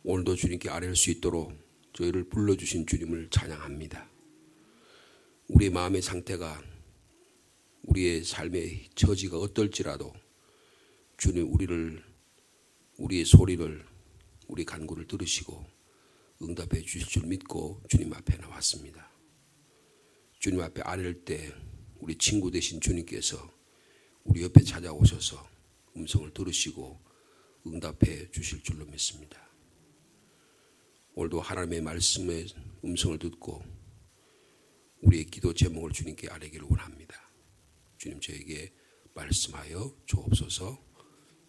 오늘도 주님께 아뢰할 수 있도록 저희를 불러주신 주님을 찬양합니다. 우리의 마음의 상태가, 우리의 삶의 처지가 어떨지라도 주님 우리의 소리를, 우리 간구를 들으시고 응답해 주실 줄 믿고 주님 앞에 나왔습니다. 주님 앞에 아뢰을 때 우리 친구 되신 주님께서 우리 옆에 찾아오셔서 음성을 들으시고 응답해 주실 줄로 믿습니다. 오늘도 하나님의 말씀의 음성을 듣고 우리의 기도 제목을 주님께 아뢰기를 원합니다. 주님 저에게 말씀하여 주옵소서.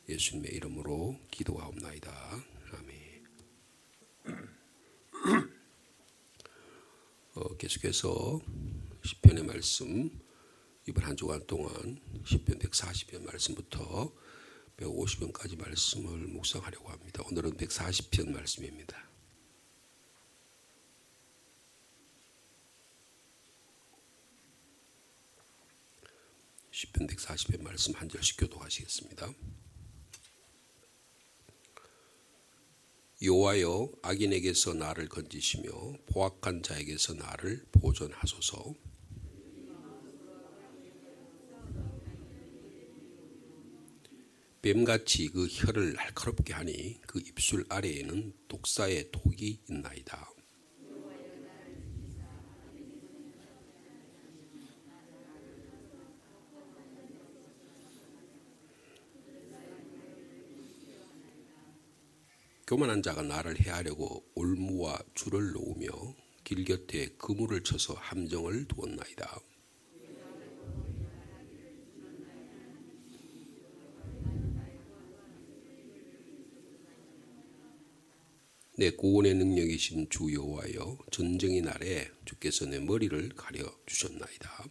예수님의 이름으로 기도하옵나이다. 아멘. 계속해서 시편의 말씀, 이번 한 주간 동안 시편 140편 말씀부터 150편까지 말씀을 묵상하려고 합니다. 오늘은 140편 말씀입니다. 시편 140편 말씀 한 절씩 교독하시겠습니다. 여호와여, 악인에게서 나를 건지시며 포악한 자에게서 나를 보존하소서. 뱀같이 그 혀를 날카롭게 하니 그 입술 아래에는 독사의 독이 있나이다. 교만한 자가 나를 해하려고 올무와 줄을 놓으며 길 곁에 그물을 쳐서 함정을 두었나이다. 내 구원의 능력이신 주 여호와여, 전쟁의 날에 주께서 내 머리를 가려 주셨나이다.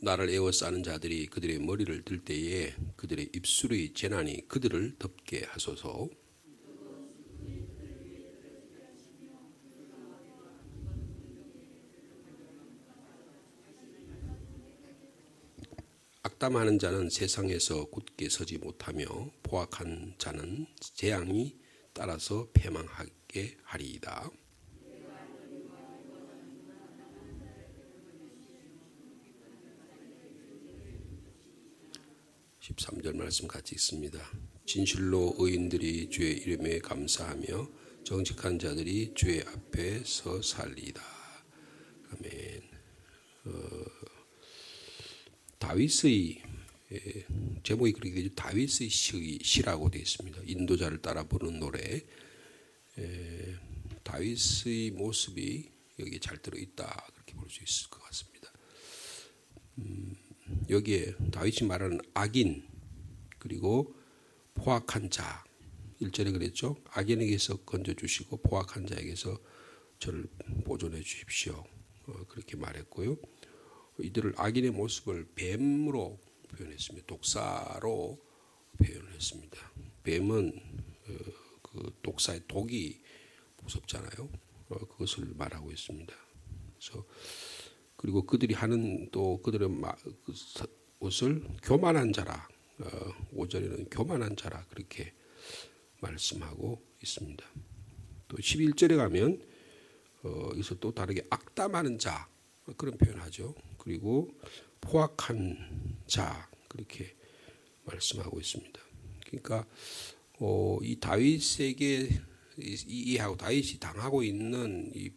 나를 에워싸는 자들이 그들의 머리를 들 때에 그들의 입술의 재난이 그들을 덮게 하소서. 악담하는 자는 세상에서 굳게 서지 못하며 포악한 자는 재앙이 따라서 패망하게 하리이다. 13절 말씀 같이 읽습니다. 진실로 의인들이 주의 이름에 감사하며 정직한 자들이 주의 앞에 서 살리다. 아멘. 다윗의 제목이 그렇게 되죠. 다윗의 시라고 되어 있습니다. 인도자를 따라 부르는 노래. 다윗의 모습이 여기에 잘 들어있다, 그렇게 볼 수 있을 것 같습니다. 여기에 다윗이 말하는 악인, 그리고 포악한 자, 1절에 그랬죠. 악인에게서 건져주시고 포악한 자에게서 저를 보존해 주십시오. 그렇게 말했고요. 이들을 악인의 모습을 뱀으로 표현했습니다. 독사로 표현을 했습니다. 뱀은 그 독사의 독이 무섭잖아요. 그것을 말하고 있습니다. 그래서 그리고 그들이 하는 또 그들의 옷을 교만한 자라, 5절에는 교만한 자라 그렇게 말씀하고 있습니다. 또 11절에 가면 여기서 또 다르게 악담하는 자 그런 표현하죠. 그리고 포악한 자 그렇게 말씀하고 있습니다. 그러니까 이 다윗에게 이해하고 다윗이 당하고 있는 이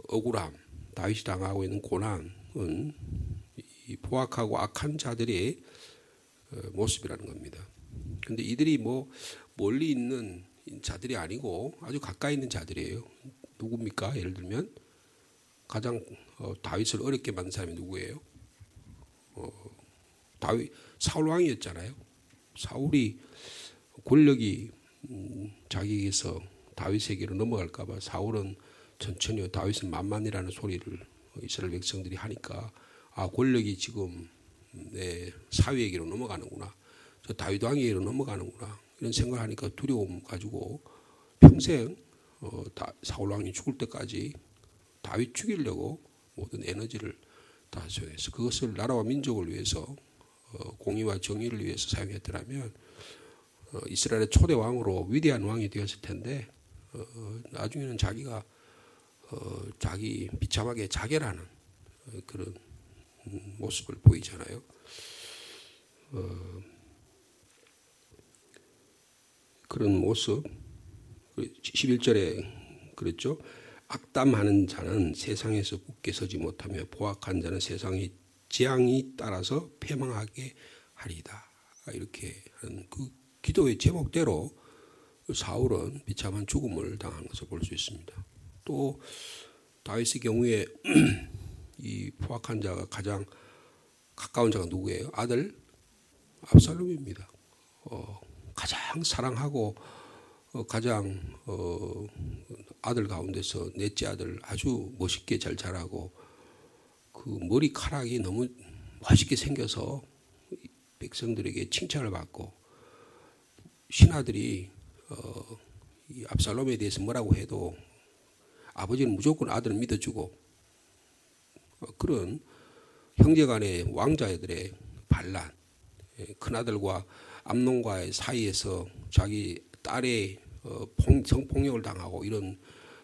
억울함, 다윗이 당하고 있는 고난은 이 포악하고 악한 자들의 모습이라는 겁니다. 그런데 이들이 뭐 멀리 있는 자들이 아니고 아주 가까이 있는 자들이에요. 누굽니까? 예를 들면 가장 다윗을 어렵게 만든 사람이 누구예요? 다윗 사울 왕이었잖아요. 사울이 권력이 자기에게서 다윗에게로 넘어갈까봐 사울은 천천히 다윗은 만만이라는 소리를 이스라엘 백성들이 하니까 권력이 지금 내 사위에게로 넘어가는구나, 저 다윗 왕에게로 넘어가는구나 이런 생각을 하니까 두려움 가지고 평생 사울 왕이 죽을 때까지 다윗 죽이려고 모든 에너지를 다 사용해서 그것을 나라와 민족을 위해서 공의와 정의를 위해서 사용했더라면 이스라엘의 초대 왕으로 위대한 왕이 되었을 텐데 나중에는 자기가 자기 비참하게 자결하는 그런 모습을 보이잖아요. '그런 모습 11절에 그랬죠. 악담하는 자는 세상에서 굳게 서지 못하며 포악한 자는 세상의 재앙이 따라서 패망하게 하리이다. 이렇게 하는 그 기도의 제목대로 사울은 비참한 죽음을 당한 것을 볼 수 있습니다. 또 다윗의 경우에 이 포악한 자가 가장 가까운 자가 누구예요? 아들 압살롬입니다. 가장 사랑하고 가장 아들 가운데서 넷째 아들 아주 멋있게 잘 자라고 그 머리카락이 너무 멋있게 생겨서 백성들에게 칭찬을 받고 신하들이 이 압살롬에 대해서 뭐라고 해도 아버지는 무조건 아들을 믿어주고 그런 형제간의 왕자들의 반란, 큰아들과 암논과의 사이에서 자기 딸의 성폭력을 당하고 이런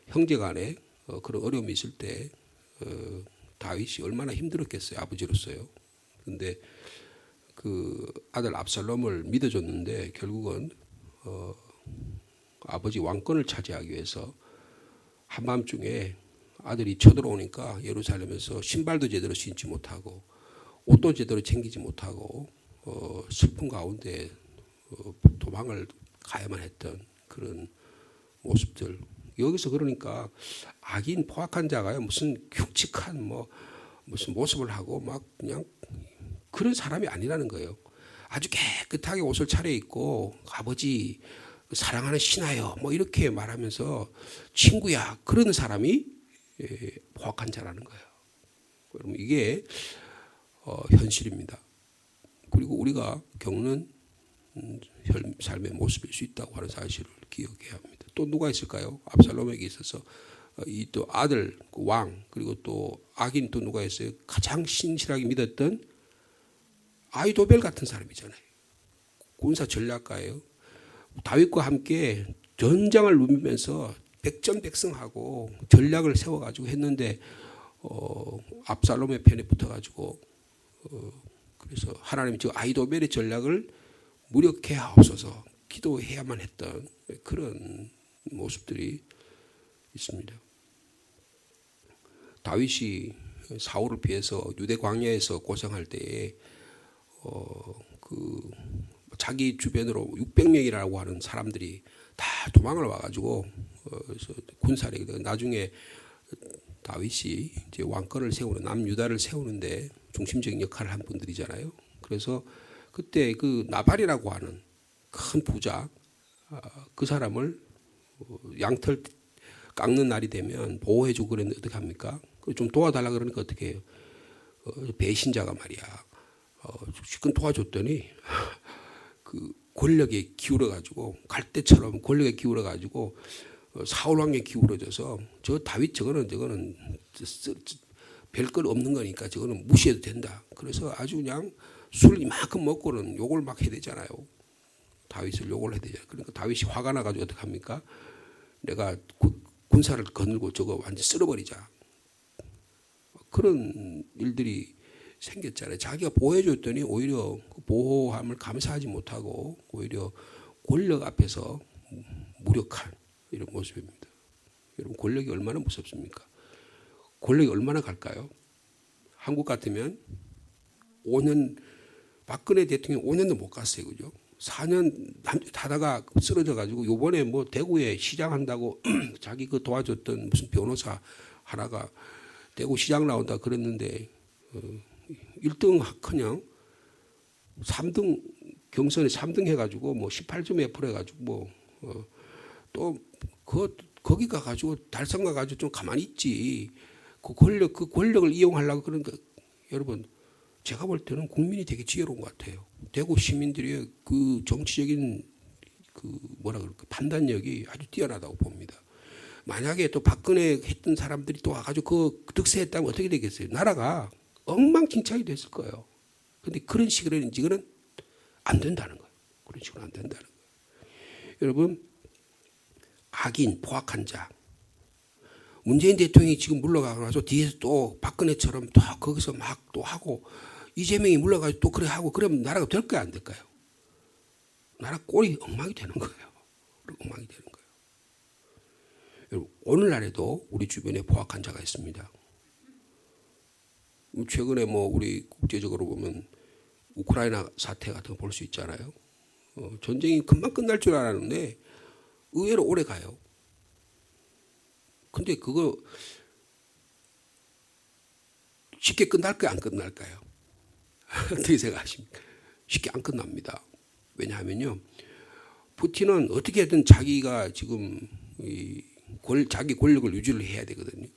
형제간에 그런 어려움이 있을 때 다윗이 얼마나 힘들었겠어요. 아버지로서요. 그런데 그 아들 압살롬을 믿어줬는데 결국은 아버지 왕권을 차지하기 위해서 한밤중에 아들이 쳐들어오니까 예루살렘에서 신발도 제대로 신지 못하고 옷도 제대로 챙기지 못하고 슬픈 가운데 도망을 가야만 했던 그런 모습들. 여기서 그러니까 악인 포악한 자가요 무슨 흉측한 무슨 모습을 하고 막 그냥 그런 사람이 아니라는 거예요. 아주 깨끗하게 옷을 차려입고 아버지 사랑하는 신하여 이렇게 말하면서 친구야 그런 사람이 포악한 자라는 거예요. 여러분 이게 현실입니다. 그리고 우리가 겪는 삶의 모습일 수 있다고 하는 사실을 기억해야 합니다. 또 누가 있을까요? 압살롬에게 있어서 이 또 아들 왕 그리고 또 악인 또 누가 있어요? 가장 신실하게 믿었던 아히도벨 같은 사람이잖아요. 군사 전략가예요. 다윗과 함께 전장을 누비면서 백전백승하고 전략을 세워가지고 했는데 압살롬의 편에 붙어가지고 그래서 하나님이 저 아히도벨의 전략을 무력해 하옵소서 기도해야만 했던 그런 모습들이 있습니다. 다윗이 사울을 피해서 유대 광야에서 고생할 때에 그 자기 주변으로 600명이라고 하는 사람들이 다 도망을 와가지고 군사력이 나중에 다윗이 이제 왕권을 세우는 남유다를 세우는데 중심적인 역할을 한 분들이잖아요. 그래서 그때 그 나발이라고 하는 큰 부자 그 사람을 양털 깎는 날이 되면 보호해주고 그랬는데 어떻게 합니까? 좀 도와달라 그러니까 어떻게 해요? 배신자가 말이야. 지금 도와줬더니 그 권력에 기울어가지고 갈대처럼 권력에 기울어가지고 사울 왕에 기울어져서 저 다윗 저거는 별것 없는 거니까 저거는 무시해도 된다. 그래서 아주 그냥 술 이만큼 먹고는 욕을 막 해야 되잖아요. 다윗을 욕을 해야 되잖아요. 그러니까 다윗이 화가 나가지고 어떻게 합니까? 내가 군사를 거느고 저거 완전 쓸어버리자. 그런 일들이 생겼잖아요. 자기가 보호해줬더니 오히려 그 보호함을 감사하지 못하고 오히려 권력 앞에서 무력한 이런 모습입니다. 여러분 권력이 얼마나 무섭습니까? 권력이 얼마나 갈까요? 한국 같으면 5년 박근혜 대통령 5년도 못 갔어요. 그죠? 4년 하다가 쓰러져 가지고 요번에 대구에 시장 한다고 자기 그 도와줬던 무슨 변호사 하나가 대구 시장 나온다 그랬는데 1등 그냥 3등 경선에 3등 해가지고 18점 몇 프로 해가지고 또 거기 가가지고 달성 가가지고 좀 가만히 있지. 그 권력을 이용하려고 그러니까 여러분 제가 볼 때는 국민이 되게 지혜로운 것 같아요. 대구 시민들의 그 정치적인 그 판단력이 아주 뛰어나다고 봅니다. 만약에 또 박근혜 했던 사람들이 또 와가지고 그 득세했다면 어떻게 되겠어요? 나라가 엉망진창이 됐을 거예요. 근데 그런 식으로는 지금은 안 된다는 거예요. 그런 식으로 안 된다는 거예요. 여러분, 악인, 포악한 자. 문재인 대통령이 지금 물러가고 나서 뒤에서 또 박근혜처럼 또 거기서 막 또 하고 이재명이 물러가서 또 그래 하고 그러면 나라가 될까요? 안 될까요? 나라 꼴이 엉망이 되는 거예요. 엉망이 되는 거예요. 여러분, 오늘날에도 우리 주변에 포악한 자가 있습니다. 최근에 뭐 우리 국제적으로 보면 우크라이나 사태 같은 거 볼 수 있잖아요. 전쟁이 금방 끝날 줄 알았는데 의외로 오래 가요. 근데 그거 쉽게 끝날까요? 안 끝날까요? 어떻게 생각하십니까? 쉽게 안 끝납니다. 왜냐하면요, 푸틴은 어떻게든 자기가 지금 자기 권력을 유지를 해야 되거든요.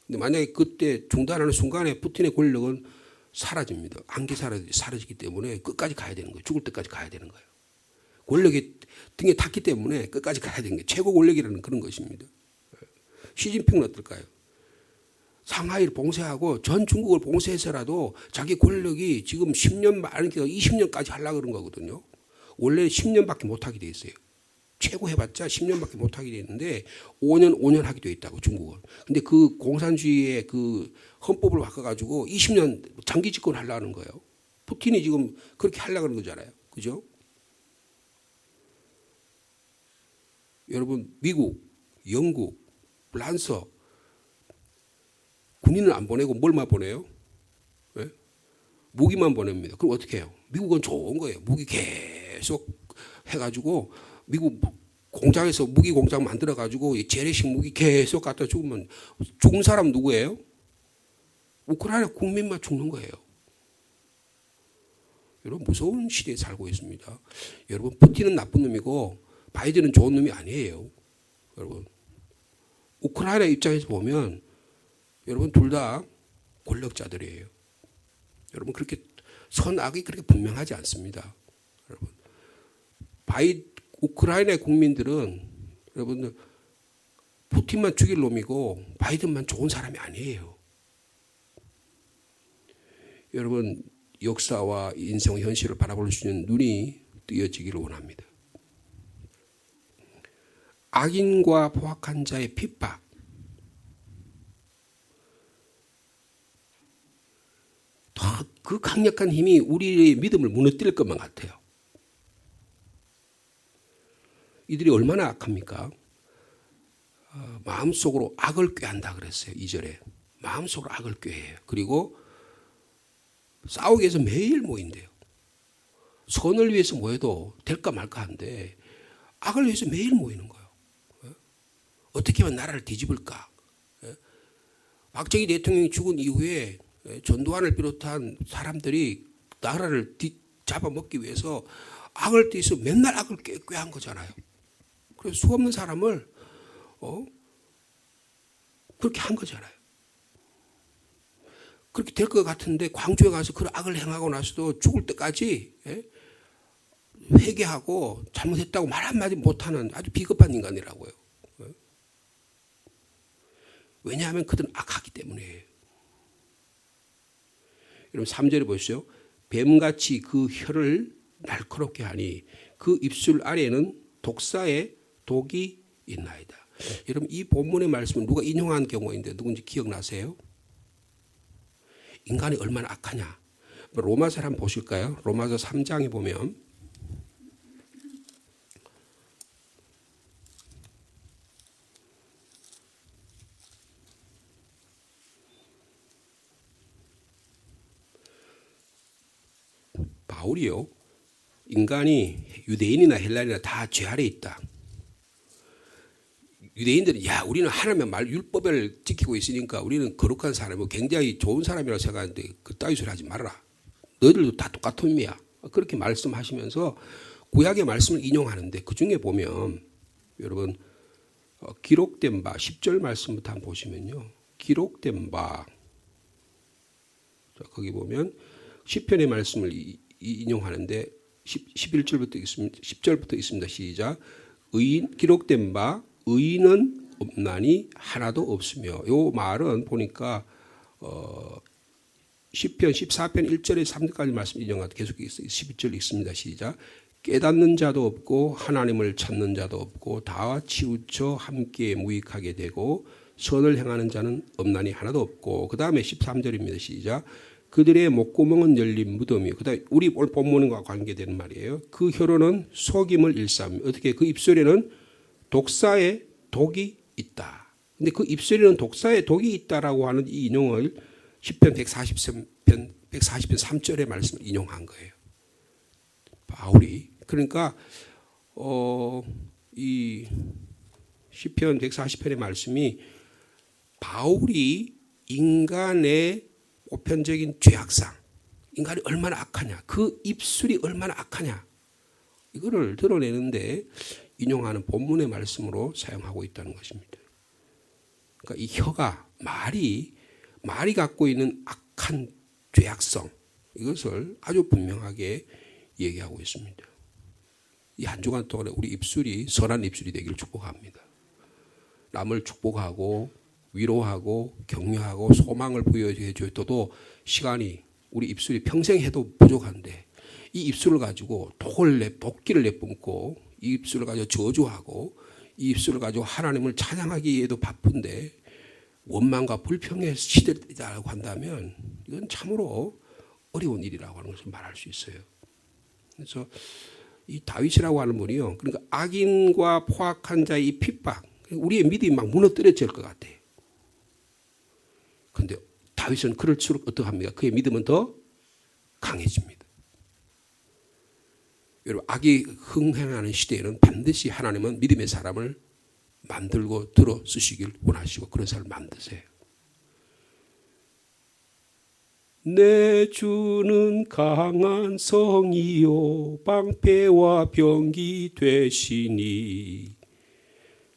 근데 만약에 그때 중단하는 순간에 푸틴의 권력은 사라집니다. 한계 사라지기 때문에 끝까지 가야 되는 거예요. 죽을 때까지 가야 되는 거예요. 권력이 등에 탔기 때문에 끝까지 가야 되는 게 최고 권력이라는 그런 것입니다. 시진핑은 어떨까요? 상하이를 봉쇄하고 전 중국을 봉쇄해서라도 자기 권력이 지금 10년, 아니 20년까지 하려고 그런 거거든요. 원래 10년밖에 못하게 돼 있어요. 최고 해봤자 10년밖에 못하게 돼 있는데 5년 하게 돼 있다고 중국은. 근데 그 공산주의의 그 헌법을 바꿔가지고 20년 장기 집권 하려는 거예요. 푸틴이 지금 그렇게 하려고 하는 거잖아요. 그죠? 여러분, 미국, 영국, 프랑스 군인을 안 보내고 뭘만 보내요? 네? 무기만 보냅니다. 그럼 어떻게 해요? 미국은 좋은 거예요. 무기 계속 해가지고 미국 공장에서 무기 공장 만들어가지고 재래식 무기 계속 갖다 죽으면 죽은 사람 누구예요? 우크라이나 국민만 죽는 거예요. 여러분, 무서운 시대에 살고 있습니다. 여러분, 푸틴은 나쁜 놈이고 바이든은 좋은 놈이 아니에요. 여러분, 우크라이나 입장에서 보면 여러분 둘 다 권력자들이에요. 여러분, 그렇게 선악이 그렇게 분명하지 않습니다. 여러분, 우크라이나의 국민들은 여러분들 푸틴만 죽일 놈이고 바이든만 좋은 사람이 아니에요. 여러분, 역사와 인생 현실을 바라볼 수 있는 눈이 뜨여지기를 원합니다. 악인과 포악한 자의 핍박, 그 강력한 힘이 우리의 믿음을 무너뜨릴 것만 같아요. 이들이 얼마나 악합니까? 마음속으로 악을 꾀한다 그랬어요. 2절에. 마음속으로 악을 꾀해요. 그리고 싸우기 위해서 매일 모인대요. 선을 위해서 모여도 될까 말까 한데 악을 위해서 매일 모이는 거예요. 어떻게 하면 나라를 뒤집을까? 박정희 대통령이 죽은 이후에 전두환을 비롯한 사람들이 나라를 잡아먹기 위해서 악을 뒤에서 맨날 악을 꾀한 거잖아요. 그래서 수없는 사람을 그렇게 한 거잖아요. 그렇게 될 것 같은데 광주에 가서 그 악을 행하고 나서도 죽을 때까지 회개하고 잘못했다고 말 한마디 못하는 아주 비겁한 인간이라고요. 왜냐하면 그들은 악하기 때문에. 여러분 3절에 보시죠. 뱀같이 그 혀를 날카롭게 하니 그 입술 아래에는 독사의 독이 있나이다. 여러분, 이 본문의 말씀은 누가 인용한 경우인데 누군지 기억나세요? 인간이 얼마나 악하냐. 로마서 한번 보실까요? 로마서 3장에 보면 바울이요, 인간이 유대인이나 헬라인이나 다 죄 아래 있다. 유대인들은 우리는 하나님의 말 율법을 지키고 있으니까 우리는 거룩한 사람이고 굉장히 좋은 사람이라고 생각하는데 그따위 소리 하지 말아라. 너희들도 다 똑같은 의미야. 그렇게 말씀하시면서 구약의 말씀을 인용하는데 그중에 보면 여러분 기록된 바 10절 말씀부터 한번 보시면요. 기록된 바 거기 보면 시편의 말씀을 인용하는데 11절부터 있습니다. 10절부터 있습니다. 시작. 기록된 바 의인은 없나니 하나도 없으며, 요 말은 보니까 시편 14편 1절에 3절까지 말씀 인용하다 계속 12절 읽습니다. 시작. 깨닫는 자도 없고 하나님을 찾는 자도 없고 다 치우쳐 함께 무익하게 되고 선을 행하는 자는 없나니 하나도 없고, 그 다음에 13절입니다. 시작. 그들의 목구멍은 열린 무덤이요. 그 다음에 우리 오늘 본문과 관계되는 말이에요. 그 혀로는 속임을 일삼. 어떻게? 그 입술에는 독사의 독이 있다. 근데 그 입술에는 독사의 독이 있다라고 하는 이 인용을 시편 140편 3절의 말씀을 인용한 거예요. 바울이. 그러니까 이 시편 140편의 말씀이 바울이 인간의 보편적인 죄악상, 인간이 얼마나 악하냐, 그 입술이 얼마나 악하냐, 이거를 드러내는데 인용하는 본문의 말씀으로 사용하고 있다는 것입니다. 그러니까 이 혀가 말이 갖고 있는 악한 죄악성, 이것을 아주 분명하게 얘기하고 있습니다. 이 한 주간 동안에 우리 입술이 선한 입술이 되기를 축복합니다. 남을 축복하고 위로하고 격려하고 소망을 부여해줘도 시간이 우리 입술이 평생 해도 부족한데, 이 입술을 가지고 독기를 내뿜고 이 입술을 가지고 저주하고 이 입술을 가지고 하나님을 찬양하기에도 바쁜데 원망과 불평의 시대라고 한다면 이건 참으로 어려운 일이라고 하는 것을 말할 수 있어요. 그래서 이 다윗이라고 하는 분이요, 그러니까 악인과 포악한 자의 이 핍박, 우리의 믿음이 막 무너뜨려질 것 같아요. 그런데 다윗은 그럴수록 어떡합니까? 그의 믿음은 더 강해집니다. 여러분, 악이 흥행하는 시대에는 반드시 하나님은 믿음의 사람을 만들고 들어 쓰시길 원하시고 그런 사람을 만드세요. 내 주는 강한 성이요 방패와 병기 되시니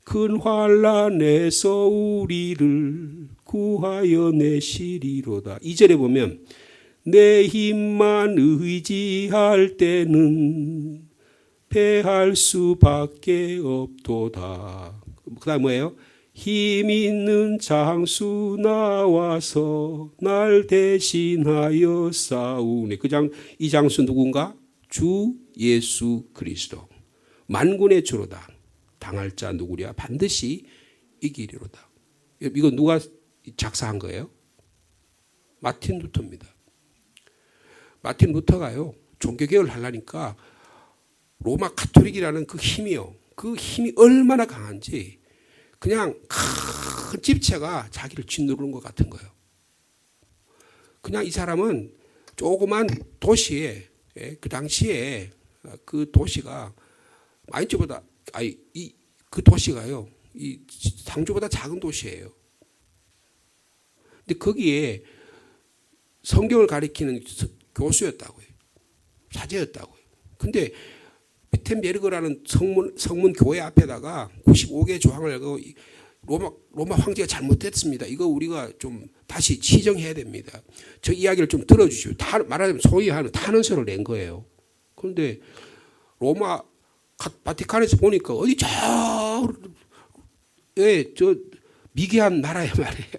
큰 환난에서 우리를 구하여 내시리로다. 2절에 보면 내 힘만 의지할 때는 패할 수밖에 없도다. 그 다음 뭐예요? 힘 있는 장수 나와서 날 대신하여 싸우네. 이 장수 누군가? 주 예수 그리스도. 만군의 주로다. 당할 자 누구랴? 반드시 이기리로다. 이거 누가 작사한 거예요? 마틴 루터입니다. 마틴 루터가요, 종교개혁을 하려니까 로마 가톨릭이라는 그 힘이요, 그 힘이 얼마나 강한지 그냥 큰 집체가 자기를 짓누르는 것 같은 거예요. 그냥 이 사람은 조그만 도시에, 그 당시에 그 도시가 마인츠보다, 그 도시가요, 이 상주보다 작은 도시예요. 근데 거기에 성경을 가리키는 교수였다고요. 사제였다고요. 근데 비텐베르그라는 성문 교회 앞에다가 95개 조항을 하고 로마 황제가 잘못했습니다. 이거 우리가 좀 다시 치정해야 됩니다. 저 이야기를 좀 들어주시오. 말하자면 소위 하는 탄원서를 낸 거예요. 그런데 로마 바티칸에서 보니까 어디 저 미개한 나라에 말이에요.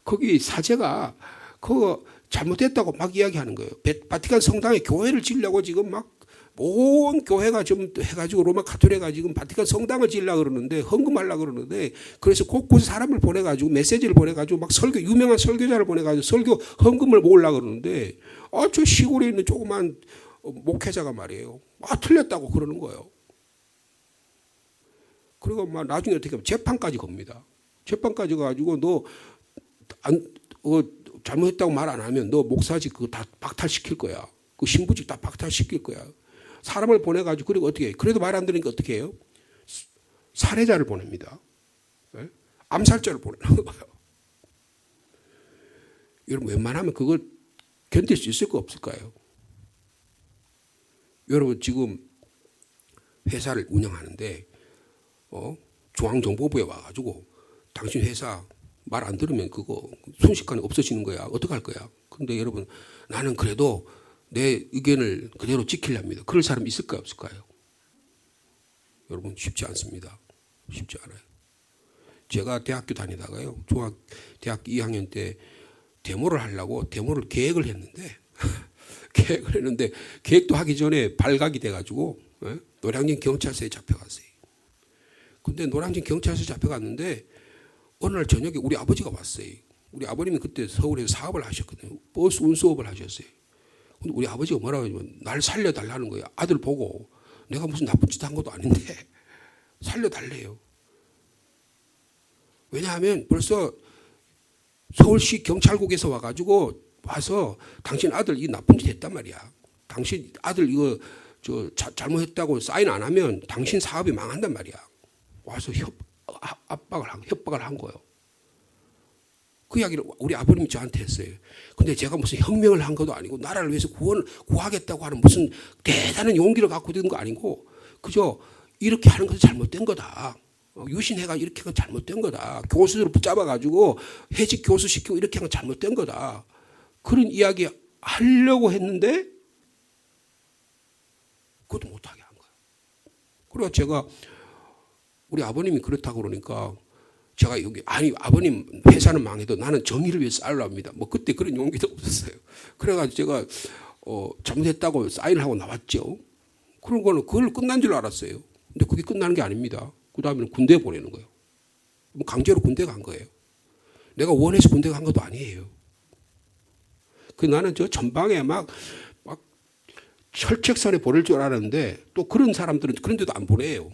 거기 사제가 그거 잘못됐다고 막 이야기하는 거예요. 바티칸 성당에 교회를 지으려고 지금 막 온 교회가 좀 해가지고 로마 가톨릭가 지금 바티칸 성당을 지으려고 그러는데, 헌금하려고 그러는데, 그래서 곳곳에 사람을 보내가지고 메시지를 보내가지고 막 유명한 설교자를 보내가지고 설교 헌금을 모으려고 그러는데, 저 시골에 있는 조그만 목회자가 말이에요, 틀렸다고 그러는 거예요. 그리고 막 나중에 어떻게 하면 재판까지 겁니다. 재판까지 가지고 너 잘못했다고 말 안 하면 너 목사직 그거 다 박탈시킬 거야. 그 신부직 다 박탈시킬 거야. 사람을 보내가지고, 그리고 어떻게 해요? 그래도 말 안 들으니까 어떻게 해요? 살해자를 보냅니다. 네? 암살자를 보내는 거예요. 여러분, 웬만하면 그걸 견딜 수 있을까 없을까요? 여러분, 지금 회사를 운영하는데 중앙정보부에 와가지고 당신 회사 말 안 들으면 그거 순식간에 없어지는 거야. 어떡할 거야? 근데 여러분, 나는 그래도 내 의견을 그대로 지키렵니다. 그럴 사람 있을까요? 없을까요? 여러분, 쉽지 않습니다. 쉽지 않아요. 제가 대학교 다니다가요, 대학교 2학년 때 데모를 하려고 데모를 계획을 했는데 계획도 하기 전에 발각이 돼가지고 노량진 경찰서에 잡혀갔어요. 근데 노량진 경찰서에 잡혀갔는데 어느 날 저녁에 우리 아버지가 왔어요. 우리 아버님이 그때 서울에서 사업을 하셨거든요. 버스 운수업을 하셨어요. 근데 우리 아버지가 뭐라고 하냐면 날 살려달라는 거예요. 아들 보고 내가 무슨 나쁜 짓 한 것도 아닌데 살려달래요. 왜냐하면 벌써 서울시 경찰국에서 와서 당신 아들 이 나쁜 짓 했단 말이야. 당신 아들 이거 잘못했다고 사인 안 하면 당신 사업이 망한단 말이야. 와서 협박을 한 거예요. 그 이야기를 우리 아버님이 저한테 했어요. 근데 제가 무슨 혁명을 한 것도 아니고 나라를 위해서 구하겠다고 하는 무슨 대단한 용기를 갖고 든 거 아니고 그저 이렇게 하는 것이 잘못된 거다. 유신회가 이렇게 한 건 잘못된 거다. 교수들을 붙잡아가지고 해직 교수 시키고 이렇게 한 건 잘못된 거다. 그런 이야기 하려고 했는데 그것도 못하게 한 거예요. 그래서 제가 우리 아버님이 그렇다고 그러니까 제가 여기 아니 아버님 회사는 망해도 나는 정의를 위해서 싸우려 합니다. 뭐 그때 그런 용기도 없었어요. 그래가지고 제가 잘못했다고 사인을 하고 나왔죠. 그런 거는 그걸 끝난 줄 알았어요. 근데 그게 끝나는 게 아닙니다. 그 다음에는 군대에 보내는 거예요. 강제로 군대 간 거예요. 내가 원해서 군대 간 것도 아니에요. 나는 저 전방에 막 철책선에 보낼 줄 알았는데 또 그런 사람들은 그런 데도 안 보내요.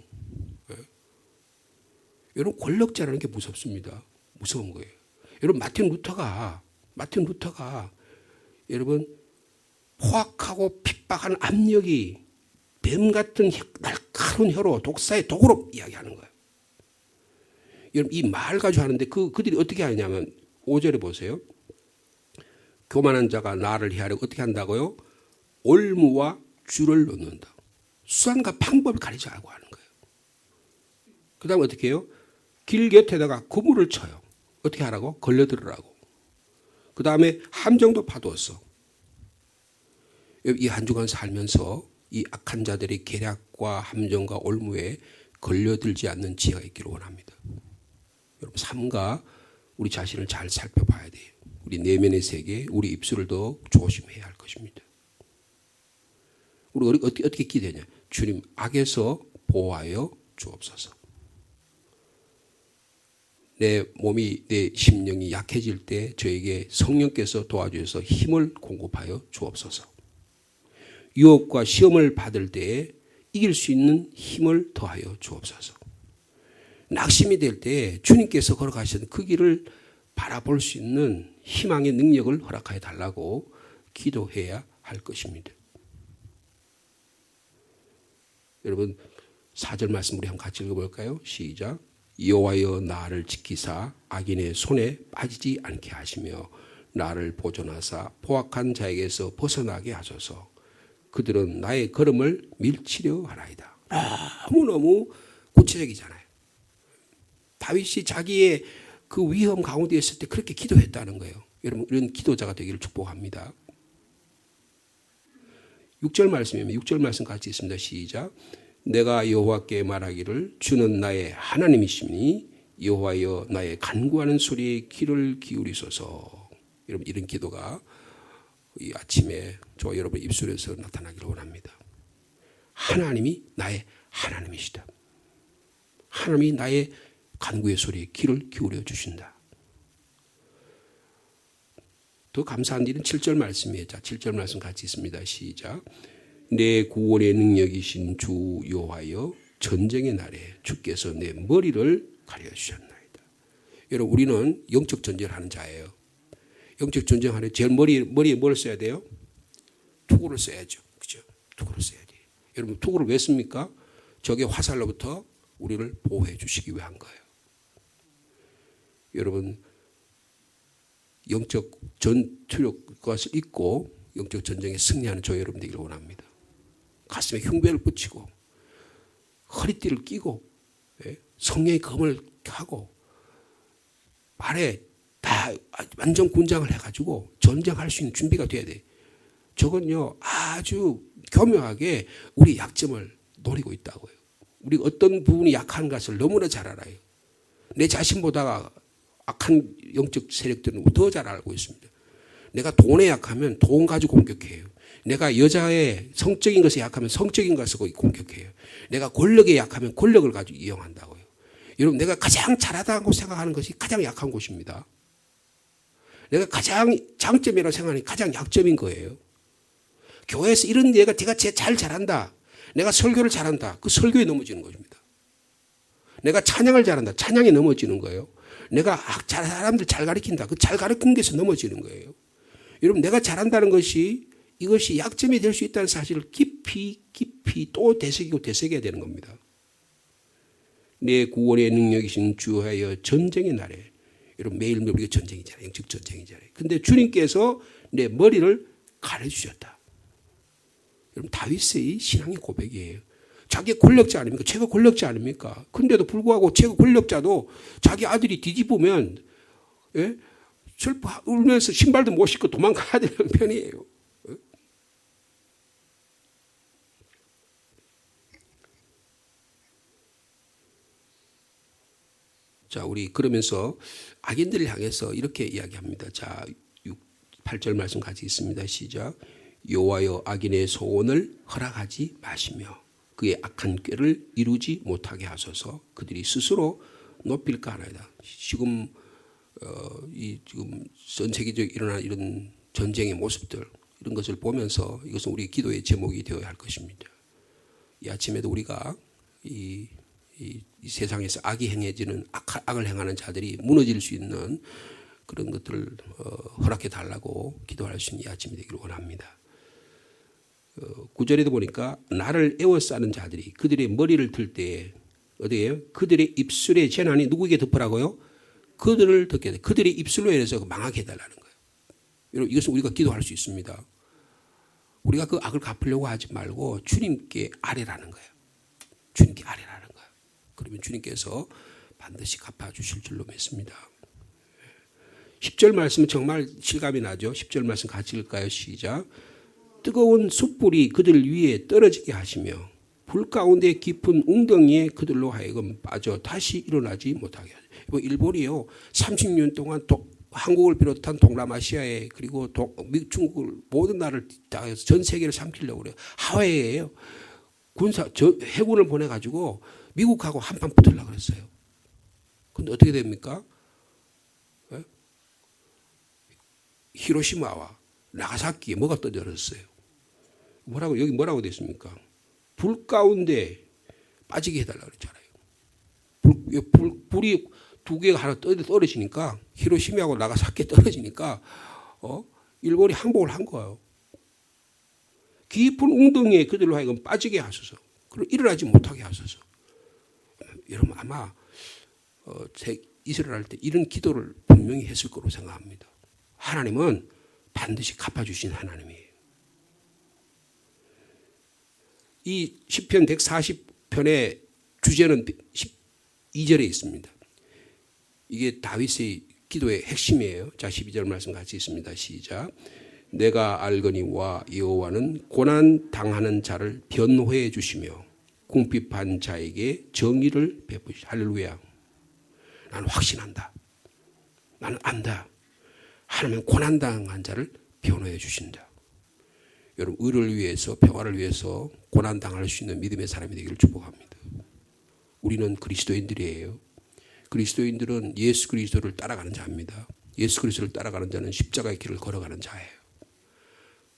여러분 권력자라는 게 무섭습니다. 무서운 거예요. 여러분 마틴 루터가 여러분 포악하고 핍박하는 압력이 뱀 같은 날카로운 혀로 독사의 독으로 이야기하는 거예요. 여러분 이 말 가지고 하는데 그들이 어떻게 하냐면 5절에 보세요. 교만한 자가 나를 해하려고 어떻게 한다고요? 올무와 줄을 놓는다. 수단과 방법을 가리지 않고 하는 거예요. 그 다음에 어떻게 해요? 길 곁에다가 그물을 쳐요. 어떻게 하라고? 걸려들으라고. 그 다음에 함정도 파두었어. 이 한 주간 살면서 이 악한 자들의 계략과 함정과 올무에 걸려들지 않는 지혜가 있기를 원합니다. 여러분 삶과 우리 자신을 잘 살펴봐야 돼요. 우리 내면의 세계, 우리 입술을 더 조심해야 할 것입니다. 우리 어떻게 기도하냐? 주님 악에서 보호하여 주옵소서. 내 몸이 내 심령이 약해질 때 저에게 성령께서 도와주셔서 힘을 공급하여 주옵소서. 유혹과 시험을 받을 때에 이길 수 있는 힘을 더하여 주옵소서. 낙심이 될 때 주님께서 걸어가신 그 길을 바라볼 수 있는 희망의 능력을 허락하여 달라고 기도해야 할 것입니다. 여러분 4절 말씀 우리 한번 같이 읽어볼까요? 시작. 여호와여 나를 지키사 악인의 손에 빠지지 않게 하시며 나를 보존하사 포악한 자에게서 벗어나게 하소서. 그들은 나의 걸음을 밀치려 하나이다. 너무너무 구체적이잖아요. 다윗이 자기의 그 위험 가운데 있을 때 그렇게 기도했다는 거예요. 여러분 이런 기도자가 되기를 축복합니다. 6절 말씀이면 6절 말씀 같이 있습니다. 시작. 내가 여호와께 말하기를 주는 나의 하나님이시니 여호와여 나의 간구하는 소리에 귀를 기울이소서. 여러분 이런 기도가 이 아침에 저와 여러분 입술에서 나타나기를 원합니다. 하나님이 나의 하나님이시다. 하나님이 나의 간구의 소리에 귀를 기울여 주신다. 더 감사한 일은 7절 말씀이에요. 자, 7절 말씀 같이 있습니다. 시작. 내 구원의 능력이신 주 여호와여 전쟁의 날에 주께서 내 머리를 가려주셨나이다. 여러분 우리는 영적 전쟁을 하는 자예요. 영적 전쟁하는 제일 머리에 뭘 써야 돼요? 투구를 써야죠. 그죠? 투구를 써야 돼요. 여러분 투구를 왜 씁니까? 적의 화살로부터 우리를 보호해 주시기 위한 거예요. 여러분 영적 전투력 것을 잊고 영적 전쟁에 승리하는 저 여러분 되기를 원합니다. 가슴에 흉배를 붙이고 허리띠를 끼고 성령의 검을 하고 발에 다 완전 군장을 해가지고 전쟁할 수 있는 준비가 돼야 돼. 저건요 아주 교묘하게 우리 약점을 노리고 있다고요. 우리 어떤 부분이 약한 것을 너무나 잘 알아요. 내 자신보다 악한 영적 세력들은 더 잘 알고 있습니다. 내가 돈에 약하면 돈 가지고 공격해요. 내가 여자의 성적인 것에 약하면 성적인 것을 공격해요. 내가 권력에 약하면 권력을 가지고 이용한다고요. 여러분, 내가 가장 잘하다고 생각하는 것이 가장 약한 곳입니다. 내가 가장 장점이라고 생각하는 게 가장 약점인 거예요. 교회에서 이런 내가 제일 잘한다. 내가 설교를 잘한다. 그 설교에 넘어지는 것입니다. 내가 찬양을 잘한다. 찬양에 넘어지는 거예요. 내가 사람들 잘 가르친다. 그 잘 가르친 데서 넘어지는 거예요. 여러분, 내가 잘한다는 것이 이것이 약점이 될 수 있다는 사실을 깊이 또 되새기고 되새겨야 되는 겁니다. 내 구원의 능력이신 주하여 전쟁의 날에, 여러분 매일매일 우리가 전쟁이잖아요. 영적 전쟁이잖아요. 근데 주님께서 내 머리를 가려주셨다. 여러분, 다윗의 신앙의 고백이에요. 자기 권력자 아닙니까? 최고 권력자 아닙니까? 근데도 불구하고 최고 권력자도 자기 아들이 뒤집으면, 예? 슬퍼 울면서 신발도 못 신고 도망가야 되는 편이에요. 자, 우리 그러면서 악인들을 향해서 이렇게 이야기합니다. 자, 8절 말씀 같이 있습니다. 시작. 여호와여 악인의 소원을 허락하지 마시며 그의 악한 꾀를 이루지 못하게 하소서. 그들이 스스로 높일까 하나이다. 지금 지금 전 세계적으로 일어난 이런 전쟁의 모습들, 이런 것을 보면서 이것은 우리 기도의 제목이 되어야 할 것입니다. 이 아침에도 우리가 이 세상에서 악이 행해지는 악을 행하는 자들이 무너질 수 있는 그런 것들을 허락해 달라고 기도할 수 있는 이 아침이 되기를 원합니다. 9절에도 보니까 나를 에워싸는 자들이 그들의 머리를 들 때에 어디에요? 그들의 입술의 재난이 누구에게 덮으라고요? 그들을 덮게 돼. 그들의 입술로 인해서 망하게 해달라는 거예요. 여러분, 이것은 우리가 기도할 수 있습니다. 우리가 그 악을 갚으려고 하지 말고 주님께 아뢰라는 거예요. 주님께 아뢰라는 거예요. 그러면 주님께서 반드시 갚아주실 줄로 믿습니다. 10절 말씀은 정말 실감이 나죠. 10절 말씀 같이 읽을까요? 시작. 뜨거운 숯불이 그들 위에 떨어지게 하시며 불 가운데 깊은 웅덩이에 그들로 하여금 빠져 다시 일어나지 못하게 하시며. 일본이요 30년 동안 한국을 비롯한 동남아시아에 그리고 중국을 모든 나라를 전 세계를 삼키려고 그래요. 하와이에요. 해군을 보내가지고 미국하고 한판 붙으려고 그랬어요. 근데 어떻게 됩니까? 히로시마와 나가사키에 뭐가 떨어졌어요? 여기 뭐라고 되어 있습니까? 불 가운데 빠지게 해달라고 그랬잖아요. 불이 두 개가 하나 떨어지니까, 히로시마하고 나가사키에 떨어지니까, 일본이 항복을 한 거예요. 깊은 웅덩이에 그들로 하여금 빠지게 하소서. 그리고 일어나지 못하게 하소서. 여러분, 아마, 이스라엘 할 때 이런 기도를 분명히 했을 거로 생각합니다. 하나님은 반드시 갚아주신 하나님이에요. 이 시편 140편의 주제는 12절에 있습니다. 이게 다윗의 기도의 핵심이에요. 자, 12절 말씀 같이 있습니다. 시작. 내가 알거니와 여호와는 고난 당하는 자를 변호해 주시며 궁핍한 자에게 정의를 베푸시오. 할렐루야. 나는 확신한다. 나는 안다. 하나님은 고난 당한 자를 변호해 주신다. 여러분, 의를 위해서, 평화를 위해서 고난 당할 수 있는 믿음의 사람이 되기를 축복합니다. 우리는 그리스도인들이에요. 그리스도인들은 예수 그리스도를 따라가는 자입니다. 예수 그리스도를 따라가는 자는 십자가의 길을 걸어가는 자예요.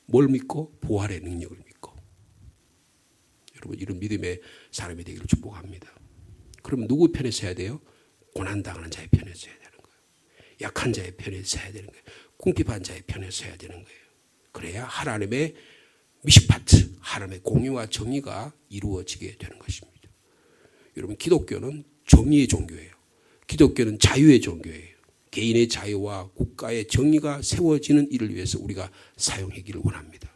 뭘 믿고? 부활의 능력을 믿고. 여러분, 이런 믿음의 사람이 되기를 축복합니다. 그럼 누구 편에 서야 돼요? 고난당하는 자의 편에 서야 되는 거예요. 약한 자의 편에 서야 되는 거예요. 궁핍한 자의 편에 서야 되는 거예요. 그래야 하나님의 미시파트, 하나님의 공의와 정의가 이루어지게 되는 것입니다. 여러분, 기독교는 정의의 종교예요. 기독교는 자유의 종교예요. 개인의 자유와 국가의 정의가 세워지는 일을 위해서 우리가 사용하기를 원합니다.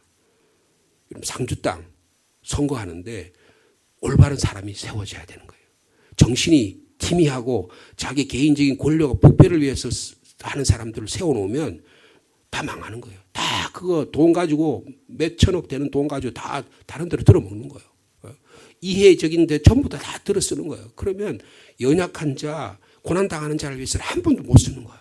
여러분, 상주 땅 선거하는데 올바른 사람이 세워져야 되는 거예요. 정신이 희미하고 자기 개인적인 권력과 부패를 위해서 하는 사람들을 세워놓으면 다 망하는 거예요. 다 그거 돈 가지고 몇 천억 되는 돈 가지고 다 다른 데로 들어먹는 거예요. 이해적인데 전부 다 들어 쓰는 거예요. 그러면 연약한 자, 고난당하는 자를 위해서는 한 번도 못 쓰는 거예요.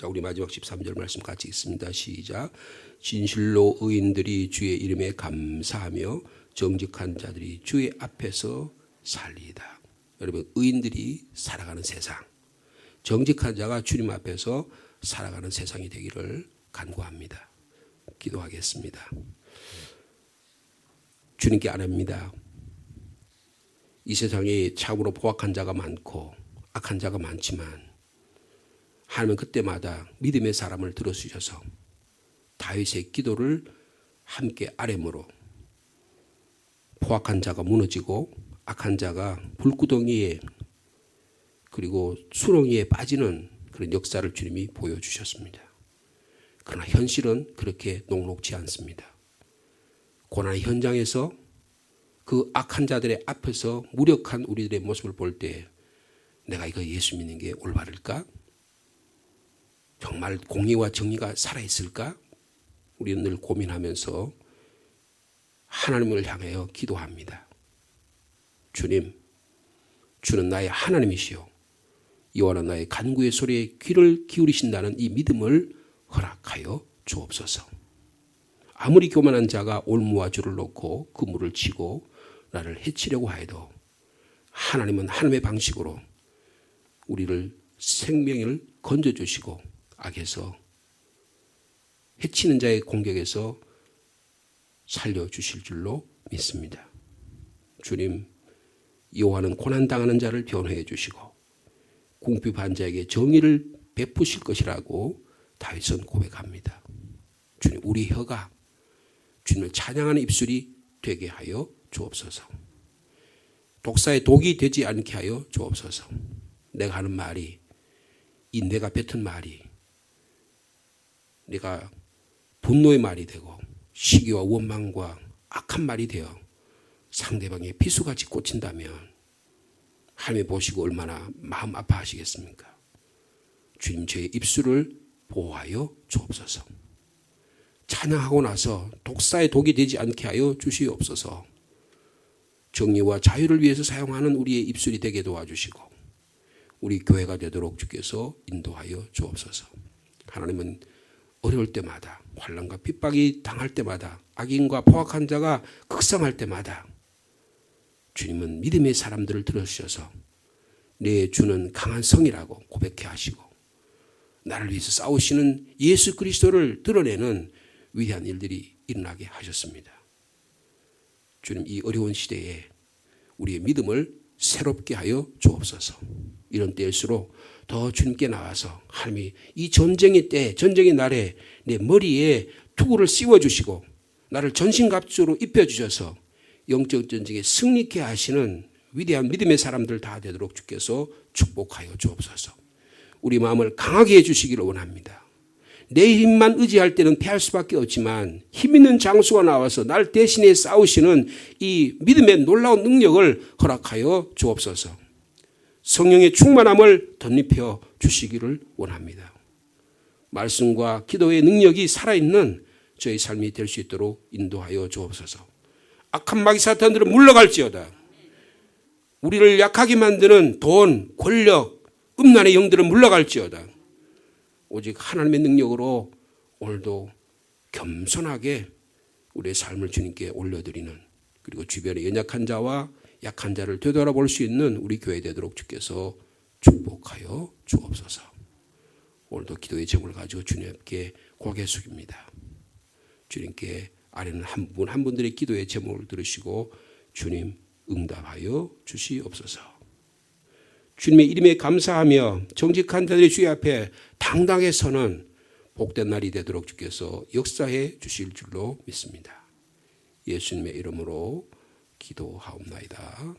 자, 우리 마지막 13절 말씀 같이 읽습니다. 시작. 진실로 의인들이 주의 이름에 감사하며 정직한 자들이 주의 앞에서 살리이다. 여러분, 의인들이 살아가는 세상, 정직한 자가 주님 앞에서 살아가는 세상이 되기를 간구합니다. 기도하겠습니다. 주님께 아뢰입니다. 이 세상에 참으로 포악한 자가 많고 악한 자가 많지만 하나님은 그때마다 믿음의 사람을 들어주셔서 다윗의 기도를 함께 아뢰므로 포악한 자가 무너지고 악한 자가 불구덩이에 그리고 수렁이에 빠지는 그런 역사를 주님이 보여주셨습니다. 그러나 현실은 그렇게 녹록지 않습니다. 고난의 현장에서 그 악한 자들의 앞에서 무력한 우리들의 모습을 볼 때 내가 이거 예수 믿는 게 올바를까? 정말 공의와 정의가 살아있을까? 우리는 늘 고민하면서 하나님을 향하여 기도합니다. 주님, 주는 나의 하나님이시오. 여호와는 나의 간구의 소리에 귀를 기울이신다는 이 믿음을 허락하여 주옵소서. 아무리 교만한 자가 올무와 줄을 놓고 그물을 치고 나를 해치려고 하여도 하나님은 하나님의 방식으로 우리를 생명을 건져주시고 악에서 해치는 자의 공격에서 살려주실 줄로 믿습니다. 주님, 여호와는 고난당하는 자를 변호해 주시고 궁핍한 자에게 정의를 베푸실 것이라고 다윗은 고백합니다. 주님, 우리 혀가 주님을 찬양하는 입술이 되게 하여 주옵소서. 독사의 독이 되지 않게 하여 주옵소서. 내가 하는 말이, 이 내가 뱉은 말이 내가 분노의 말이 되고 시기와 원망과 악한 말이 되어 상대방의 비수같이 꽂힌다면 하나님 보시고 얼마나 마음 아파하시겠습니까? 주님, 저의 입술을 보호하여 주옵소서. 찬양하고 나서 독사의 독이 되지 않게 하여 주시옵소서. 정의와 자유를 위해서 사용하는 우리의 입술이 되게 도와주시고 우리 교회가 되도록 주께서 인도하여 주옵소서. 하나님은 어려울 때마다, 환난과 핍박이 당할 때마다, 악인과 포악한 자가 극성할 때마다 주님은 믿음의 사람들을 들어주셔서 내 주는 강한 성이라고 고백해 하시고 나를 위해서 싸우시는 예수 그리스도를 드러내는 위대한 일들이 일어나게 하셨습니다. 주님, 이 어려운 시대에 우리의 믿음을 새롭게 하여 주옵소서. 이런 때일수록 더 주님께 나와서 하나님이 이 전쟁의 때, 전쟁의 날에 내 머리에 투구를 씌워주시고 나를 전신갑주로 입혀주셔서 영적 전쟁에 승리케 하시는 위대한 믿음의 사람들 다 되도록 주께서 축복하여 주옵소서. 우리 마음을 강하게 해주시기를 원합니다. 내 힘만 의지할 때는 패할 수밖에 없지만 힘 있는 장수가 나와서 날 대신에 싸우시는 이 믿음의 놀라운 능력을 허락하여 주옵소서. 성령의 충만함을 덧입혀 주시기를 원합니다. 말씀과 기도의 능력이 살아있는 저희 삶이 될 수 있도록 인도하여 주옵소서. 악한 마귀 사탄들은 물러갈지어다. 우리를 약하게 만드는 돈, 권력, 음란의 영들은 물러갈지어다. 오직 하나님의 능력으로 오늘도 겸손하게 우리의 삶을 주님께 올려드리는, 그리고 주변의 연약한 자와 약한 자를 되돌아볼 수 있는 우리 교회 되도록 주께서 축복하여 주옵소서. 오늘도 기도의 제목을 가지고 주님께 고개 숙입니다. 주님께 아래는 한 분 한 분들의 기도의 제목을 들으시고 주님 응답하여 주시옵소서. 주님의 이름에 감사하며 정직한 자들의 주의 앞에 당당하게 서는 복된 날이 되도록 주께서 역사해 주실 줄로 믿습니다. 예수님의 이름으로 기도하옵나이다.